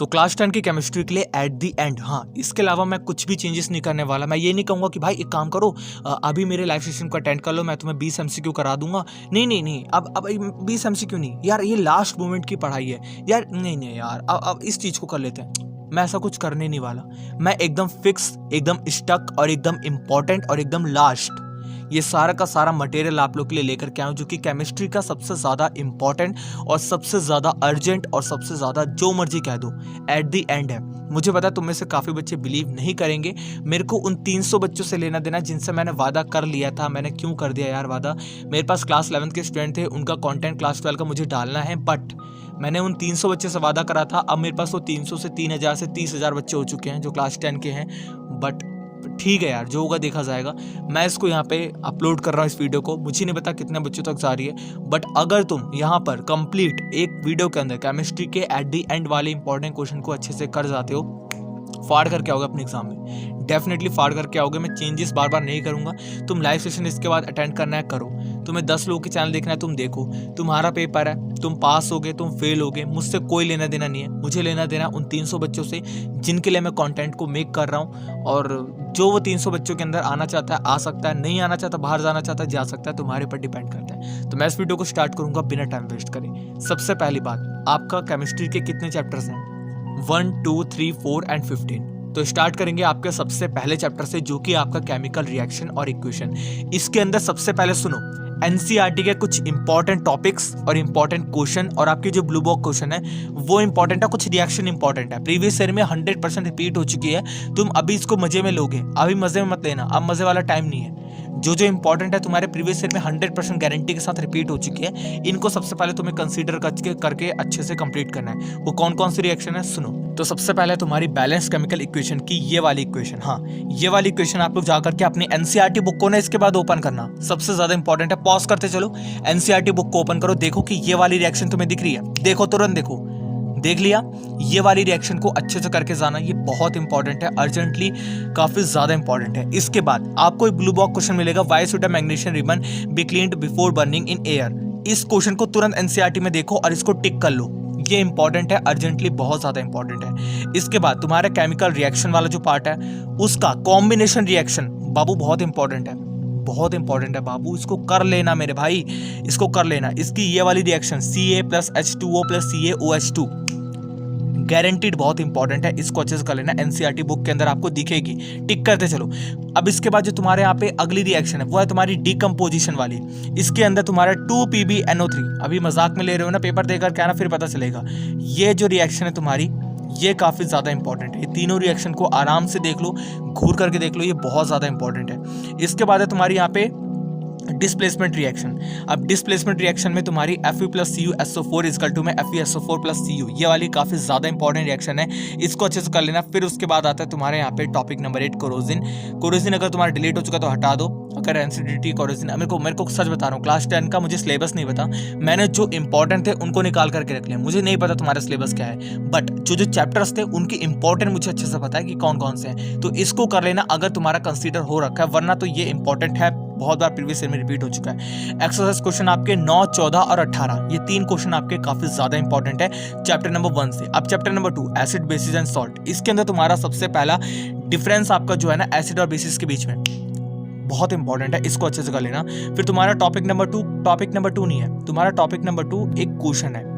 तो क्लास 10 की केमिस्ट्री के लिए एट द एंड, हाँ इसके अलावा मैं कुछ भी चेंजेस नहीं करने वाला। मैं ये नहीं कहूँगा कि भाई एक काम करो अभी मेरे लाइव सेशन को अटेंड कर लो, मैं तुम्हें 20 MCQ करा दूंगा। नहीं नहीं नहीं, अब 20 MCQ नहीं यार, ये लास्ट मोमेंट की पढ़ाई है यार, नहीं नहीं यार, अब इस चीज़ को कर लेते हैं। मैं ऐसा कुछ करने नहीं वाला। मैं एकदम फिक्स, एकदम स्टक और एकदम इम्पॉर्टेंट और एकदम लास्ट ये सारा का सारा मटेरियल आप लोग के लिए लेकर के आऊँ, जो कि केमिस्ट्री का सबसे ज़्यादा इम्पॉर्टेंट और सबसे ज़्यादा अर्जेंट और सबसे ज़्यादा जो मर्जी कह दो एट द एंड है। मुझे पता है तुम में से काफ़ी बच्चे बिलीव नहीं करेंगे। मेरे को उन 300 बच्चों से लेना देना जिनसे मैंने वादा कर लिया था। मैंने क्यों कर दिया यार वादा? मेरे पास क्लास 11 के स्टूडेंट थे, उनका कंटेंट क्लास 12 का मुझे डालना है, बट मैंने उन 300 बच्चे से वादा करा था। अब मेरे पास वो 300 से 3000 से 30,000 बच्चे हो चुके हैं जो क्लास 10 के हैं। बट ठीक है यार, जो होगा देखा जाएगा। मैं इसको यहाँ पे अपलोड कर रहा हूँ इस वीडियो को, मुझे नहीं पता कितने बच्चों तक जा रही है, बट अगर तुम यहाँ पर कंप्लीट एक वीडियो के अंदर केमिस्ट्री के एट द एंड वाले इंपॉर्टेंट क्वेश्चन को अच्छे से कर जाते हो, फाड़ करके आओगे अपने एग्जाम में, डेफिनेटली फाड़ करके आओगे। मैं चेंजेस बार बार नहीं करूंगा। तुम लाइव सेशन इसके बाद अटेंड करना है करो, तुम्हें 10 लोगों के चैनल देखना है तुम देखो, तुम्हारा पेपर है, तुम पास होगे तुम फेल होगे, मुझसे कोई लेना देना नहीं है। मुझे लेना देना उन 300 बच्चों से जिनके लिए मैं कंटेंट को मेक कर रहा हूँ, और जो वो 300 बच्चों के अंदर आना चाहता है आ सकता है, नहीं आना चाहता बाहर जाना चाहता है जा सकता है, तुम्हारे पर डिपेंड करता है। तो मैं इस वीडियो को स्टार्ट करूंगा बिना टाइम वेस्ट करे। सबसे पहली बात, आपका केमिस्ट्री के कितने चैप्टर्स हैं? 1, 2, 3, 4 एंड 15। तो स्टार्ट करेंगे आपके सबसे पहले चैप्टर से, जो कि आपका केमिकल रिएक्शन और इक्वेशन। इसके अंदर सबसे पहले सुनो एनसीईआरटी के कुछ इंपॉर्टेंट टॉपिक्स और इंपॉर्टेंट क्वेश्चन, और आपके जो ब्लू बॉक्स क्वेश्चन है वो इंपॉर्टेंट है, कुछ रिएक्शन इंपॉर्टेंट है, प्रीवियस ईयर में 100% रिपीट हो चुकी है। तुम अभी इसको मजे में लोगे, अभी मजे में मत लेना, अब मजे वाला टाइम नहीं है। जो इंपॉर्टेंट है तुम्हारे प्रीवियस ईयर में 100% गारंटी के साथ रिपीट हो चुकी है, इनको सबसे पहले तुम्हें कंसीडर करके अच्छे से कंप्लीट करना है। वो कौन कौन सी रिएक्शन है सुनो। तो सबसे पहले तुम्हारी बैलेंस केमिकल इक्वेशन की ये वाली इक्वेशन, हाँ ये वाली इक्वेशन आप लोग जाकर के अपनी एनसीईआरटी बुक को ना इसके बाद ओपन करना, सबसे ज्यादा इंपॉर्टेंट है। पॉज करते चलो, एनसीईआरटी बुक को ओपन करो, देखो कि ये वाली रिएक्शन तुम्हें दिख रही है, देखो तुरंत देखो, देख लिया? ये वाली रिएक्शन को अच्छे से करके जाना, ये बहुत इंपॉर्टेंट है, अर्जेंटली काफी ज्यादा इंपॉर्टेंट है। इसके बाद आपको एक ब्लू बॉक्स क्वेश्चन मिलेगा, why should a magnesium ribbon be cleaned before burning in air. इस क्वेश्चन को तुरंत एनसीईआरटी में देखो और इसको टिक कर लो, ये इंपॉर्टेंट है, अर्जेंटली बहुत ज्यादा इंपॉर्टेंट है। इसके बाद तुम्हारा केमिकल रिएक्शन वाला जो पार्ट है उसका कॉम्बिनेशन रिएक्शन बाबू बहुत इंपॉर्टेंट है, बहुत इंपॉर्टेंट है बाबू, इसको कर लेना मेरे भाई, इसको कर लेना। इसकी ये वाली reaction Ca + H2O + CaOH2 guaranteed बहुत इंपॉर्टेंट है, इसको अच्छे से कर लेना, एनसीईआरटी बुक के अंदर आपको दिखेगी, टिक करते चलो। अब इसके बाद जो तुम्हारे यहाँ पे अगली रिएक्शन है वो है तुम्हारी डीकंपोजिशन वाली। इसके अंदर तुम्हारा 2PbNO3, अभी मजाक में ले रहे हो ना, पेपर देकर क्या ना फिर पता चलेगा। ये जो रिएक्शन है तुम्हारी ये काफी ज्यादा इंपॉर्टेंट है, ये तीनों रिएक्शन को आराम से देख लो, घूर करके देख लो, ये बहुत ज्यादा इंपॉर्टेंट है। इसके बाद है तुम्हारी यहाँ पे डिस्प्लेसमेंट रिएक्शन। अब डिस्प्लेसमेंट रिएक्शन में तुम्हारी Fe + CuSO4 = में FeSO4 + Cu, ये वाली काफी ज्यादा इंपॉर्टेंट रिएक्शन है, इसको अच्छे से कर लेना। फिर उसके बाद आता है तुम्हारे यहाँ पे टॉपिक नंबर 8 कोरोजिन। कोरोजिन अगर तुम्हारा डिलीट हो चुका तो हटा दो, अगर एनसीडीटी कोरोजिन, मेरे को सच बता रहा हूँ क्लास 10 का मुझे सिलेबस नहीं पता, मैंने जो इंपॉर्टेंट थे उनको निकाल करके रख लिया, मुझे नहीं पता तुम्हारा सिलेबस क्या है, बट जो चैप्टर्स थे उनके इंपॉर्टेंट मुझे अच्छे से पता है कि कौन कौन से हैं, तो इसको कर लेना अगर तुम्हारा कंसीडर हो रखा है, वरना तो ये इंपॉर्टेंट है, बहुत बार प्रीवियस ईयर में रिपीट हो चुका है। एक्सरसाइज क्वेश्चन आपके 9, 14 और 18, ये 3 क्वेश्चन आपके काफी ज्यादा इंपॉर्टेंट है चैप्टर नंबर 1 से। अब chapter number 2 acid, basis and salt, इसके अंदर तुम्हारा सबसे पहला डिफरेंस आपका जो है ना एसिड और बेसिस के बीच में बहुत इंपॉर्टेंट है, इसको अच्छे से कर लेना। फिर तुम्हारा टॉपिक नंबर 2 नहीं है, तुम्हारा टॉपिक नंबर 2 एक क्वेश्चन है,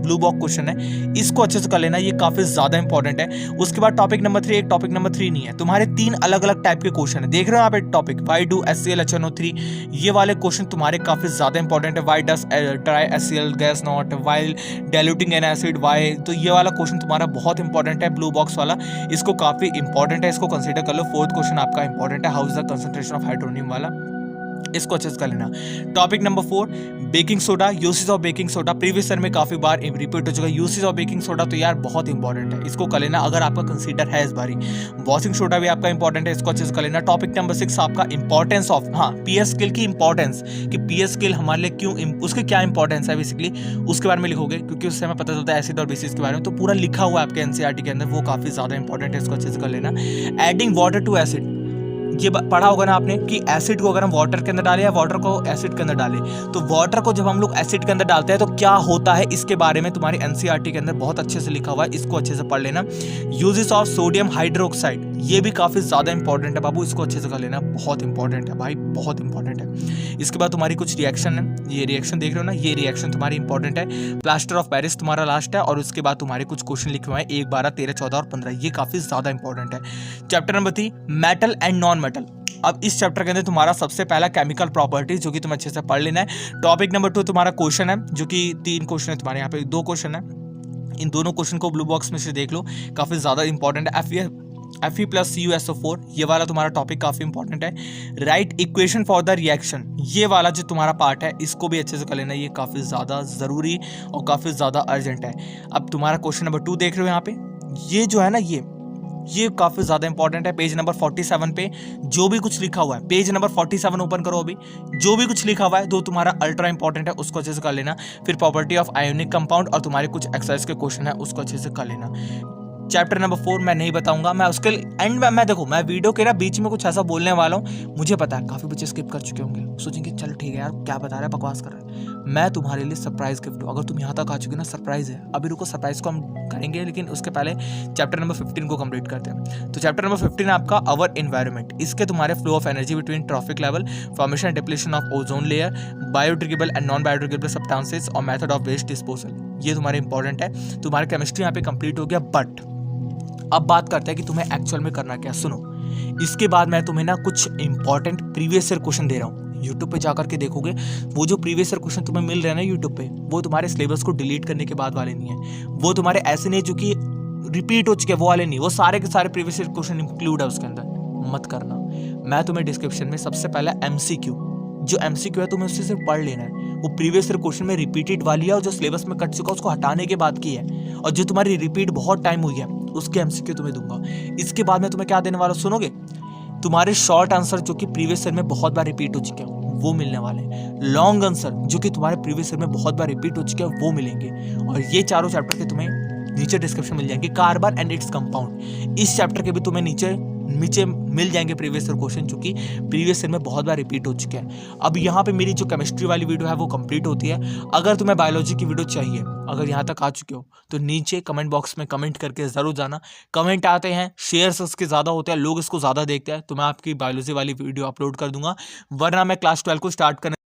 ब्लू बॉक्स क्वेश्चन है, इसको अच्छे से कर लेना, ये काफी ज्यादा इंपॉर्टेंट है। उसके बाद टॉपिक नंबर 3, एक टॉपिक नंबर 3 नहीं है, तुम्हारे 3 अलग अलग टाइप के क्वेश्चन है, देख रहे हो यहाँ पे topic, why do HCl HNO3, ये वाले क्वेश्चन तुम्हारे काफी ज्यादा इंपॉर्टेंट है। Why does try HCl gas not while diluting N acid, why, तो ये वाला क्वेश्चन तुम्हारा बहुत इंपॉर्टेंट है, ब्लू बॉक्स वाला, इसको काफी इंपॉर्टेंट है, इसको कंसीडर कर लो। 4th क्वेश्चन आपका इंपॉर्टेंट है, how is the concentration of hydronium वाला, इसको अच्छे से कर लेना। Topic number 4 baking soda, usage of baking soda, previous year में काफी बार रिपीट हो चुका है, यूसेज ऑफ बेकिंग सोडा तो यार बहुत इंपॉर्टेंट है, इसको कर लेना अगर आपका कंसीडर है इस बारी। वॉशिंग सोडा भी आपका इंपॉर्टेंट है, इसको अच्छे से कर लेना। टॉपिक नंबर 6 आपका इंपॉर्टेंस ऑफ, हाँ पीएस स्केल की इंपॉर्टेंस, कि पीएस स्केल हमारे लिए क्यों, उसके क्या इंपॉर्टेंस है बेसिकली, उसके बारे में लिखोगे, क्योंकि उससे हमें पता चलता है एसिड और बेसिस के बारे में, तो पूरा लिखा हुआ है आपके एनसीईआरटी के अंदर, वो काफी ज्यादा इंपॉर्टेंट है, इसको अच्छे से कर लेना। एडिंग वाटर टू एसिड, ये पढ़ा होगा ना आपने कि एसिड को अगर हम वाटर के अंदर डालें या वाटर को एसिड के अंदर डालें, तो वाटर को जब हम लोग एसिड के अंदर डालते हैं तो क्या होता है, इसके बारे में तुम्हारी एनसीईआरटी के अंदर बहुत अच्छे से लिखा हुआ है, इसको अच्छे से पढ़ लेना। यूजेस ऑफ सोडियम हाइड्रोक्साइड, ये भी काफी ज्यादा इंपॉर्टेंट है बाबू, इसको अच्छे से कर लेना, बहुत इंपॉर्टेंट है भाई, बहुत इंपॉर्टेंट है। इसके बाद तुम्हारी कुछ रिएक्शन है, ये रिएक्शन देख रहे हो ना, ये रिएक्शन तुम्हारी इंपॉर्टेंट है। प्लास्टर ऑफ पेरिस तुम्हारा लास्ट है, और उसके बाद तुम्हारे कुछ क्वेश्चन लिखे हुए हैं 1, 12, 13, 14 और 15, ये काफी ज्यादा इंपॉर्टेंट है। Chapter number 3 metal and non metal. अब इस चैप्टर के अंदर तुम्हारा सबसे पहला केमिकल प्रॉपर्टीज, जो कि तुम अच्छे से पढ़ लेना है। टॉपिक नंबर 2 तुम्हारा क्वेश्चन है, जो कि 3 क्वेश्चन है तुम्हारे यहाँ पे, 2 क्वेश्चन है, इन दोनों क्वेश्चन को ब्लू बॉक्स में से देख लो, काफी ज्यादा इंपॉर्टेंट है। Fe प्लस CuSO4, ये वाला तुम्हारा टॉपिक काफी इंपॉर्टेंट है। Right equation for the reaction, ये वाला जो तुम्हारा पार्ट है, इसको भी अच्छे से कर लेना, ये काफी ज्यादा जरूरी और काफी ज्यादा अर्जेंट है। अब तुम्हारा क्वेश्चन नंबर 2 देख रहे हो यहाँ पे, ये जो है ना, ये काफी ज्यादा इंपॉर्टेंट है। पेज नंबर 47 पे जो भी कुछ लिखा हुआ है, पेज नंबर 47 ओपन करो अभी, जो भी कुछ लिखा हुआ है तो तुम्हारा अल्ट्रा इंपॉर्टेंट है, उसको अच्छे से कर लेना। फिर प्रॉपर्टी ऑफ आयोनिक कंपाउंड और तुम्हारे कुछ एक्सरसाइज के क्वेश्चन है, उसको अच्छे से कर लेना। चैप्टर नंबर 4 मैं नहीं बताऊंगा, मैं उसके एंड में, मैं देखो मैं वीडियो के ना बीच में कुछ ऐसा बोलने वाला हूँ, मुझे पता है काफी बच्चे स्किप कर चुके होंगे, सोचेंगे चल ठीक है यार क्या बता रहा है, बकवास कर रहा है। मैं तुम्हारे लिए सरप्राइज गिफ्ट हूँ, अगर तुम यहाँ तक आ चुके ना, सरप्राइज है। अभी रुको, सरप्राइज को हम करेंगे, लेकिन उसके पहले चैप्टर नंबर 15 को कंप्लीट करते हैं। तो चैप्टर नंबर 15 आपका अवर एनवायरनमेंट, इसके तुम्हारे flow of energy between trophic level, formation and depletion of ozone layer, biodegradable and non biodegradable substances और मेथड ऑफ वेस्ट डिस्पोजल, ये तुम्हारे इंपॉर्टेंट है। तुम्हारा केमिस्ट्री यहाँ पे कंप्लीट हो गया। बट अब बात करते हैं कि तुम्हें एक्चुअल में करना क्या। सुनो, इसके बाद मैं तुम्हें ना कुछ इंपॉर्टेंट प्रीवियस ईयर क्वेश्चन दे रहा हूँ, यूट्यूब पे जाकर के देखोगे, वो जो प्रीवियस ईयर क्वेश्चन तुम्हें मिल रहे हैं ना यूट्यूब पे, वो तुम्हारे सिलेबस को डिलीट करने के बाद वाले नहीं है, वो तुम्हारे ऐसे नहीं जो कि रिपीट हो चुके, वो वाले नहीं, वो सारे के सारे प्रीवियस ईयर क्वेश्चन इंक्लूड है उसके अंदर, मत करना। मैं तुम्हें डिस्क्रिप्शन में सबसे पहला MCQ, जो MCQ है तुम्हें उससे सिर्फ पढ़ लेना है, वो प्रीवियस ईयर क्वेश्चन में रिपीटेड वाली है, और जो सिलेबस में कट चुका उसको हटाने के बाद की है, और जो तुम्हारी रिपीट बहुत टाइम हुई है उसके MCQ तुम्हें दूंगा। इसके बाद में तुम्हें क्या देने वाला, सुनोगे, तुम्हारे शॉर्ट आंसर जो कि प्रीवियस ईयर में बहुत बार रिपीट हो चुके हैं वो मिलने वाले हैं, लॉन्ग आंसर जो कि तुम्हारे प्रीवियस ईयर में बहुत बार रिपीट हो चुके हैं वो मिलेंगे, और ये चारों चैप्टर के तुम्हें नीचे डिस्क्रिप्शन मिल जाएंगे। कार्बन एंड इट्स कंपाउंड, इस चैप्टर के भी तुम्हें नीचे मिल जाएंगे प्रीवियस ईयर क्वेश्चन, जो कि प्रीवियस ईयर में बहुत बार रिपीट हो चुके हैं। अब यहाँ पे मेरी जो केमिस्ट्री वाली वीडियो है वो कंप्लीट होती है। अगर तुम्हें बायोलॉजी की वीडियो चाहिए, अगर यहाँ तक आ चुके हो, तो नीचे कमेंट बॉक्स में कमेंट करके जरूर जाना। कमेंट आते हैं, शेयर्स उसके ज़्यादा होते हैं, लोग इसको ज़्यादा देखते हैं, तो मैं आपकी बायोलॉजी वाली वीडियो अपलोड कर दूंगा। वरना मैं क्लास 12 को स्टार्ट करने